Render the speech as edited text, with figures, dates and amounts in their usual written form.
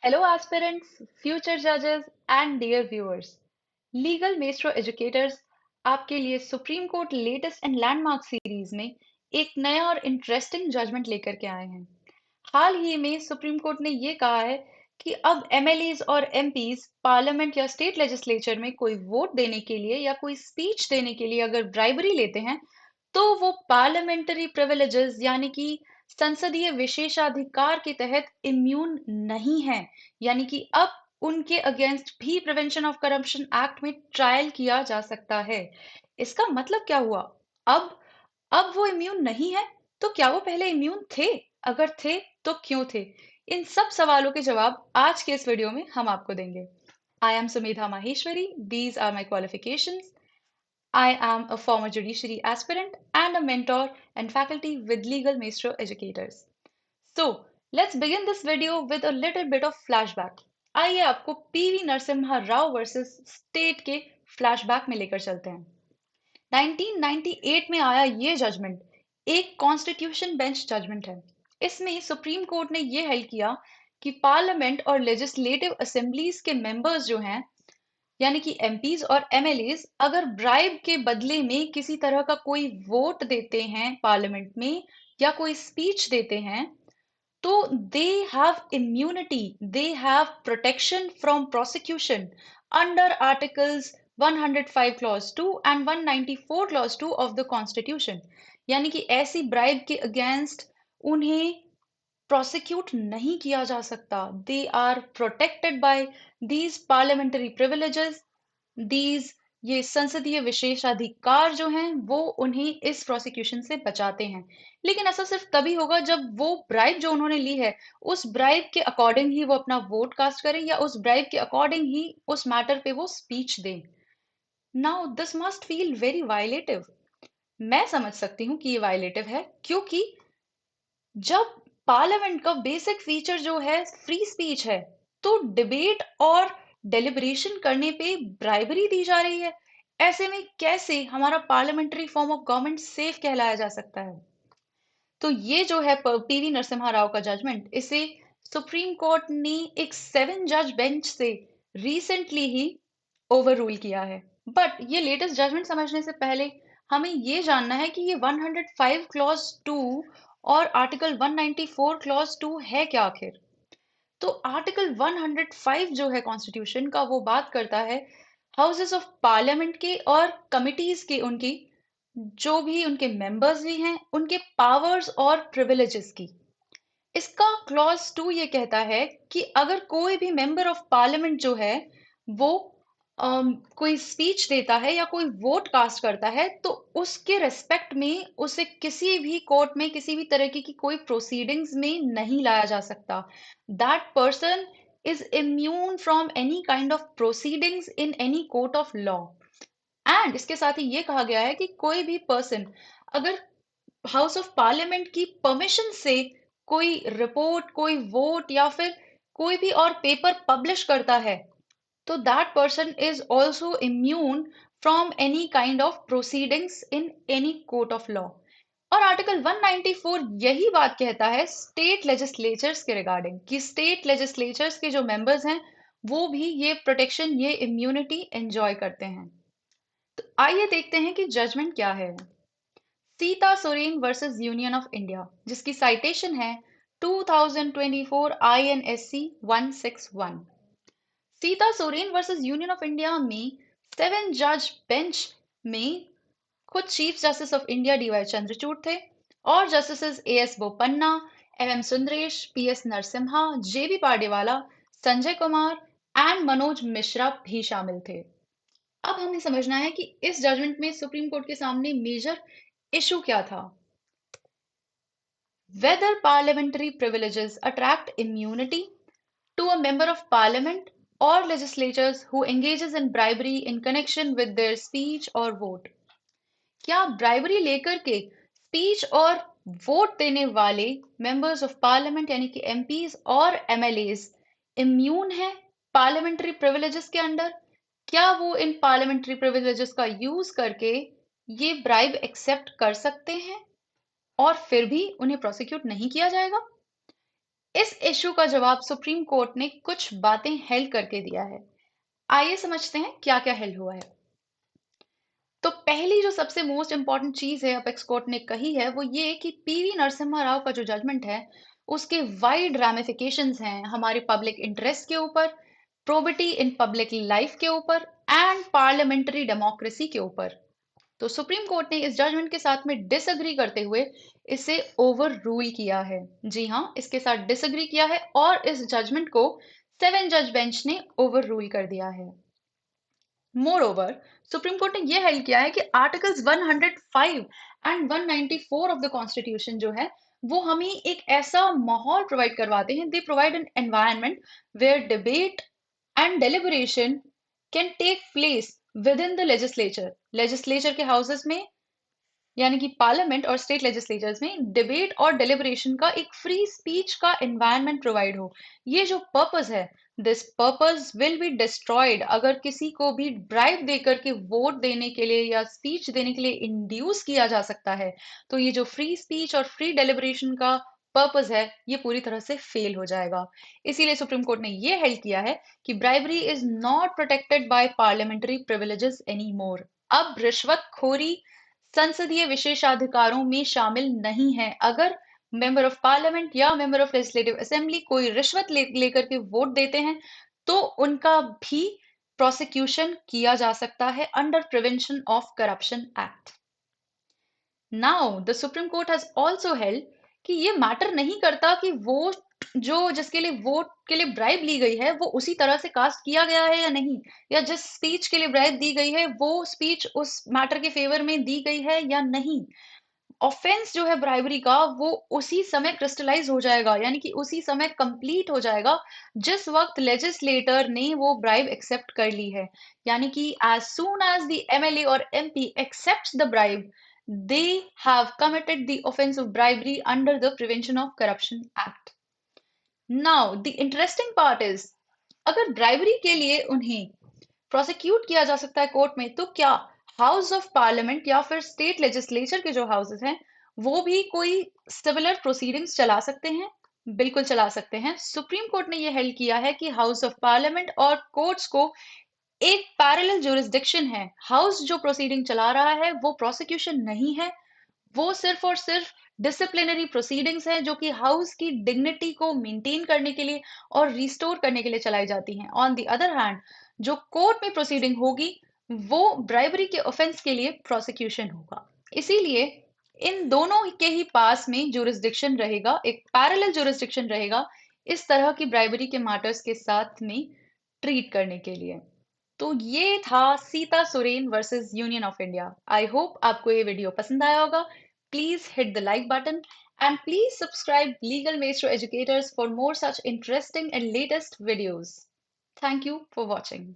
Hello, aspirants, future judges, and dear viewers. Legal maestro educators आपके लिए supreme court latest and landmark series में एक नया और इंटरेस्टिंग जजमेंट लेकर के आए हैं। हाल ही में सुप्रीम कोर्ट ने ये कहा है कि अब एमएलएज और एमपीज पार्लियामेंट या स्टेट लेजिस्लेचर में कोई वोट देने के लिए या कोई स्पीच देने के लिए अगर ब्राइबरी लेते हैं तो वो पार्लियामेंट्री प्रिविलेजेस यानी कि संसदीय विशेषाधिकार के तहत इम्यून नहीं है। यानी कि अब उनके अगेंस्ट भी प्रिवेंशन ऑफ करप्शन एक्ट में ट्रायल किया जा सकता है। इसका मतलब क्या हुआ? अब अब वो इम्यून नहीं है, तो क्या वो पहले इम्यून थे? अगर थे, तो क्यों थे? इन सब सवालों के जवाब आज के इस वीडियो में हम आपको देंगे। I am Sumedha Maheshwari, these are my qualifications. I am a former judiciary aspirant and a mentor and faculty with Legal Maestro Educators. So, let's begin this video with a little bit of flashback. आइए आपको PV Narasimha Rao versus state के flashback में लेकर चलते हैं। 1998 में आया ये जजमेंट एक कॉन्स्टिट्यूशन बेंच जजमेंट है। इसमें सुप्रीम कोर्ट ने ये हेल्ड किया कि पार्लियामेंट और लेजिस्लेटिव असेंबलीज के मेंबर्स जो हैं यानी कि एमपीज और एमएलएज अगर ब्राइब के बदले में किसी तरह का कोई वोट देते हैं पार्लियामेंट में या कोई स्पीच देते हैं तो they have immunity, they have protection from prosecution under articles 105 clause 2 and 194 clause 2 of the constitution. यानी कि ऐसी ब्राइब के अगेंस्ट उन्हें प्रोसिक्यूट नहीं किया जा सकता। They are protected by these parliamentary privileges, these ये संसदीय विशेषाधिकार जो हैं वो उन्हें इस प्रोसिक्यूशन से बचाते हैं। लेकिन ऐसा सिर्फ तभी होगा जब वो ब्राइब जो उन्होंने ली है उस ब्राइब के अकॉर्डिंग ही वो अपना वोट कास्ट करें या उस ब्राइब के अकॉर्डिंग ही उस मैटर पे वो स्पीच दें। Now this must feel very violative. मैं समझ सकती हूँ कि ये वायलेटिव है, क्योंकि जब पार्लियामेंट का बेसिक फीचर जो है फ्री स्पीच है, तो डिबेट और डेलिब्रेशन करने पे ब्राइबरी दी जा रही है। ऐसे में कैसे हमारा parliamentary form of government safe कहलाया जा सकता है? तो ये जो है पीवी नरसिम्हा राव का जजमेंट, इसे सुप्रीम कोर्ट ने एक 7 जज बेंच से रिसेंटली ही ओवर रूल किया है। बट ये लेटेस्ट जजमेंट समझने से पहले हमें ये जानना है कि ये 105 क्लॉज 2 और आर्टिकल 194 क्लॉज 2 है क्या आखिर। तो आर्टिकल 105 जो है कॉन्स्टिट्यूशन का, वो बात करता है हाउसेस ऑफ पार्लियामेंट के और कमिटीज के, उनकी जो भी उनके मेंबर्स भी हैं उनके पावर्स और प्रिविलेजेस की। इसका क्लॉज 2 ये कहता है कि अगर कोई भी मेंबर ऑफ पार्लियामेंट जो है वो कोई स्पीच देता है या कोई वोट कास्ट करता है तो उसके रेस्पेक्ट में उसे किसी भी कोर्ट में किसी भी तरह की कोई प्रोसीडिंग्स में नहीं लाया जा सकता। That person is immune from any kind of proceedings in any court of law. And इसके साथ ही ये कहा गया है कि कोई भी पर्सन अगर हाउस ऑफ पार्लियामेंट की परमिशन से कोई रिपोर्ट, कोई वोट या फिर कोई भी और पेपर पब्लिश करता है तो that person is also immune from any kind of proceedings in any court of law. और आर्टिकल 194 यही बात कहता है स्टेट लेजिस्लेचर्स के रिगार्डिंग कि स्टेट लेजिस्लेचर्स के जो मेंबर्स हैं वो भी ये प्रोटेक्शन, ये इम्यूनिटी एंजॉय करते हैं। तो आइए देखते हैं कि जजमेंट क्या है। Sita Soren versus Union of India, जिसकी साइटेशन है 2024 INSC 161। Sita Soren versus Union of India में 7 जज बेंच में खुद chief justice of India DY Chandrachud थे और justices AS Bopanna, MM Sundresh, PS Narasimha, JB Pardiwala, Sanjay Kumar and Manoj Mishra भी शामिल थे। अब हमें समझना है कि इस जजमेंट में सुप्रीम कोर्ट के सामने मेजर इशू क्या था। Whether parliamentary privileges attract immunity to a member of parliament or legislators who engages in bribery in connection with their speech or vote। क्या ब्राइबरी लेकर के स्पीच और वोट देने वाले मेंबर्स ऑफ पार्लियामेंट यानी कि एमपीज और एमएलएज इम्यून है पार्लियामेंट्री प्रिविलेजेस के अंडर? क्या वो इन पार्लियामेंट्री प्रिविलेजेस का यूज करके ये ब्राइब एक्सेप्ट कर सकते हैं और फिर भी उन्हें प्रोसिक्यूट नहीं किया जाएगा? इस इशू का जवाब सुप्रीम कोर्ट ने कुछ बातें हेल्ड करके दिया है। आइए समझते हैं क्या क्या हेल्ड हुआ है। तो पहली जो सबसे मोस्ट इंपॉर्टेंट चीज है अपेक्स कोर्ट ने कही है वो ये कि पीवी नरसिम्हा राव का जो जजमेंट है उसके वाइड रैमिफिकेशंस हैं हमारे पब्लिक इंटरेस्ट के ऊपर, प्रोबिटी इन पब्लिक लाइफ के ऊपर एंड पार्लियामेंट्री डेमोक्रेसी के ऊपर। तो सुप्रीम कोर्ट ने इस जजमेंट के साथ में डिसएग्री करते हुए इसे ओवर रूल किया है। जी हाँ, इसके साथ डिसएग्री किया है और इस जजमेंट को 7 जज बेंच ने ओवर रूल कर दिया है। मोर ओवर, सुप्रीम कोर्ट ने यह हेल्ड किया है कि articles 105 and 194 of the constitution जो है वो हमें एक ऐसा माहौल प्रोवाइड करवाते हैं। They provide an environment where debate and deliberation can take place within the legislature. Legislature के हाउसेस में यानी कि पार्लियामेंट और स्टेट लेजिस्लेचर्स में डिबेट और डेलिब्रेशन का एक फ्री स्पीच का एनवायरनमेंट प्रोवाइड हो। ये जो पर्पस है, this purpose will be destroyed अगर किसी को भी ब्राइब देकर के वोट देने के लिए या स्पीच देने के लिए इंड्यूस किया जा सकता है, तो ये जो फ्री स्पीच और फ्री डेलिब्रेशन का पर्पस है ये पूरी तरह से फेल हो जाएगा। इसीलिए सुप्रीम कोर्ट ने ये हेल्ड किया है कि bribery is not protected by parliamentary privileges any more. अब रिश्वतखोरी संसदीय विशेषाधिकारों में शामिल नहीं है। अगर मेंबर ऑफ पार्लियामेंट या मेंबर ऑफ लेजिस्लेटिव असेंबली कोई रिश्वत लेकर के वोट देते हैं तो उनका भी प्रोसिक्यूशन किया जा सकता है under prevention of corruption act. Now the supreme court has also held कि ये मैटर नहीं करता कि वोट जो जिसके लिए वोट के लिए ब्राइब ली गई है वो उसी तरह से कास्ट किया गया है या नहीं, या जिस स्पीच के लिए ब्राइब दी गई है वो स्पीच उस मैटर के फेवर में दी गई है या नहीं। ऑफेंस जो है ब्राइबरी का वो उसी समय क्रिस्टलाइज हो जाएगा, यानी कि उसी समय कंप्लीट हो जाएगा जिस वक्त लेजिस्लेटर ने वो ब्राइब एक्सेप्ट कर ली है। यानी कि as soon as the MLA और MP accepts the bribe, they have committed the offence of bribery under the prevention of corruption act. Now the interesting part is, अगर ब्राइबरी के लिए उन्हें प्रोसिक्यूट किया जा सकता है कोर्ट में, तो क्या हाउस ऑफ पार्लियामेंट या फिर स्टेट लेजिस्लेचर के जो हाउसेस हैं वो भी कोई सिमिलर प्रोसीडिंग्स चला सकते हैं? बिल्कुल चला सकते हैं। सुप्रीम कोर्ट ने यह हेल्ड किया है कि हाउस ऑफ पार्लियामेंट और कोर्ट्स को एक पैरेलल ज्यूरिसडिक्शन है। हाउस जो प्रोसीडिंग चला रहा है वो प्रोसिक्यूशन नहीं है, वो सिर्फ और सिर्फ डिसिप्लिनरी प्रोसीडिंग्स हैं जो कि हाउस की डिग्निटी को मेंटेन करने के लिए और रिस्टोर करने के लिए चलाई जाती हैं। ऑन द अदर हैंड, जो कोर्ट में प्रोसीडिंग होगी वो ब्राइबरी के ऑफेंस के लिए प्रोसिक्यूशन होगा। इसीलिए इन दोनों के ही पास में जुरिस्डिक्शन रहेगा, एक पैरेलल जुरिस्डिक्शन रहेगा इस तरह की ब्राइबरी के मैटर्स के साथ में ट्रीट करने के लिए। तो ये था Sita Soren versus Union of India. I hope आपको ये वीडियो पसंद आया होगा। Please hit the like button and please subscribe legal maestro educators for more such interesting and latest videos. Thank you for watching.